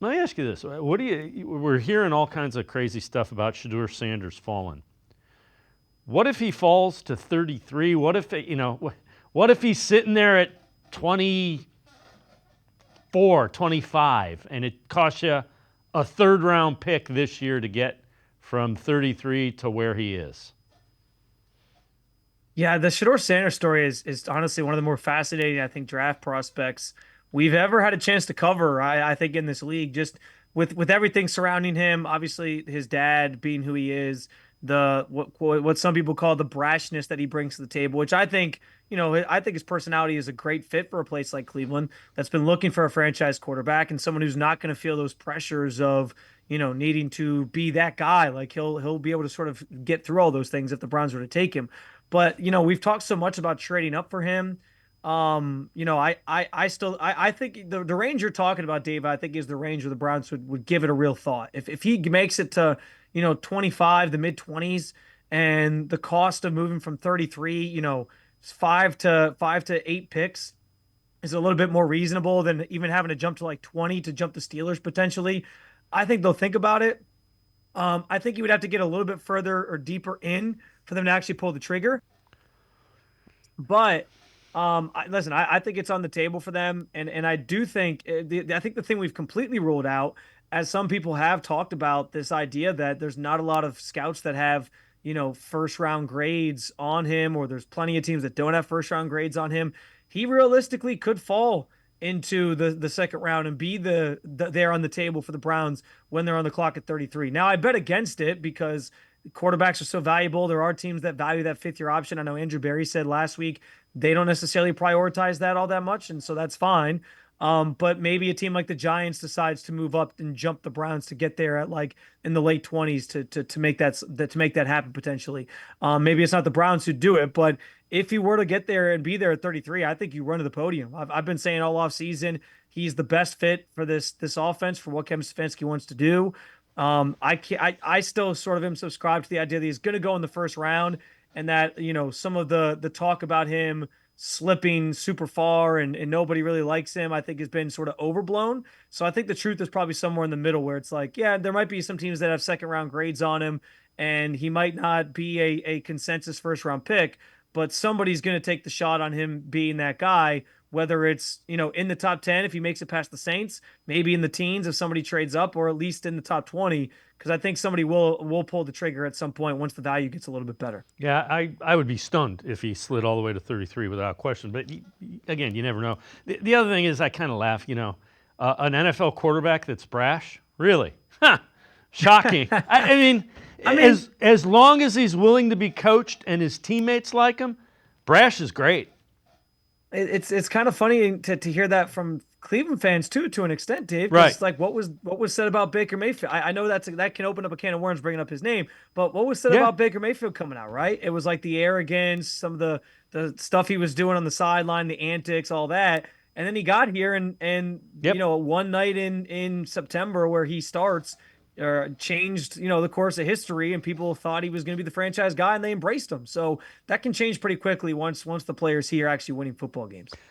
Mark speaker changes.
Speaker 1: Let me ask you this: what do you? We're hearing all kinds of crazy stuff about Shedeur Sanders falling. What if he falls to 33? What if What if he's sitting there at 24, 25, and it costs you a third-round pick this year to get from 33 to where he is?
Speaker 2: Yeah, the Shedeur Sanders story is honestly one of the more fascinating, I think, draft prospects we've ever had a chance to cover. I think in this league, just with everything surrounding him, obviously his dad being who he is, the what some people call the brashness that he brings to the table, which I think, I think his personality is a great fit for a place like Cleveland that's been looking for a franchise quarterback and someone who's not going to feel those pressures of, needing to be that guy. Like he'll be able to sort of get through all those things if the Browns were to take him. But we've talked so much about trading up for him. I think the range you're talking about, Dave, I think is the range where the Browns would give it a real thought. If he makes it to, 25, the mid 20s, and the cost of moving from 33, five to eight picks is a little bit more reasonable than even having to jump to like 20 to jump the Steelers potentially. I think they'll think about it. I think you would have to get a little bit further or deeper in for them to actually pull the trigger. But listen, I think it's on the table for them, and I do think I think the thing we've completely ruled out, as some people have talked about, this idea that there's not a lot of scouts that have first round grades on him, or there's plenty of teams that don't have first round grades on him. He realistically could fall into the second round and be there on the table for the Browns when they're on the clock at 33. Now I bet against it because quarterbacks are so valuable. There are teams that value that fifth year option. I know Andrew Berry said last week they don't necessarily prioritize that all that much, and so that's fine. But maybe a team like the Giants decides to move up and jump the Browns to get there at like in the late 20s to make that happen potentially. Maybe it's not the Browns who do it, but if he were to get there and be there at 33, I think you run to the podium. I've been saying all off season he's the best fit for this offense for what Kevin Stefanski wants to do. I still sort of am subscribed to the idea that he's going to go in the first round, and that some of the talk about him slipping super far and nobody really likes him, I think has been sort of overblown. So I think the truth is probably somewhere in the middle where it's like, yeah, there might be some teams that have second round grades on him, and he might not be a consensus first round pick, but somebody's going to take the shot on him being that guy, whether it's, in the top 10 if he makes it past the Saints, maybe in the teens if somebody trades up, or at least in the top 20, because I think somebody will pull the trigger at some point once the value gets a little bit better.
Speaker 1: Yeah, I would be stunned if he slid all the way to 33 without question. But again, you never know. The other thing is, I kind of laugh. An NFL quarterback that's brash, really? Huh. Shocking. I mean,
Speaker 2: I mean,
Speaker 1: as long as he's willing to be coached and his teammates like him, brash is great.
Speaker 2: it's kind of funny to hear that from Cleveland fans too, to an extent, Dave,
Speaker 1: Right.
Speaker 2: because like what was said about Baker Mayfield. I know that can open up a can of worms bringing up his name, but what was said
Speaker 1: Yeah.
Speaker 2: about Baker Mayfield coming out, right? It was like the arrogance, some of the stuff he was doing on the sideline, the antics, all that. And then he got here, and
Speaker 1: Yep.
Speaker 2: one night in September where he starts changed the course of history, and people thought he was going to be the franchise guy, and they embraced him. So that can change pretty quickly once the players here actually winning football games.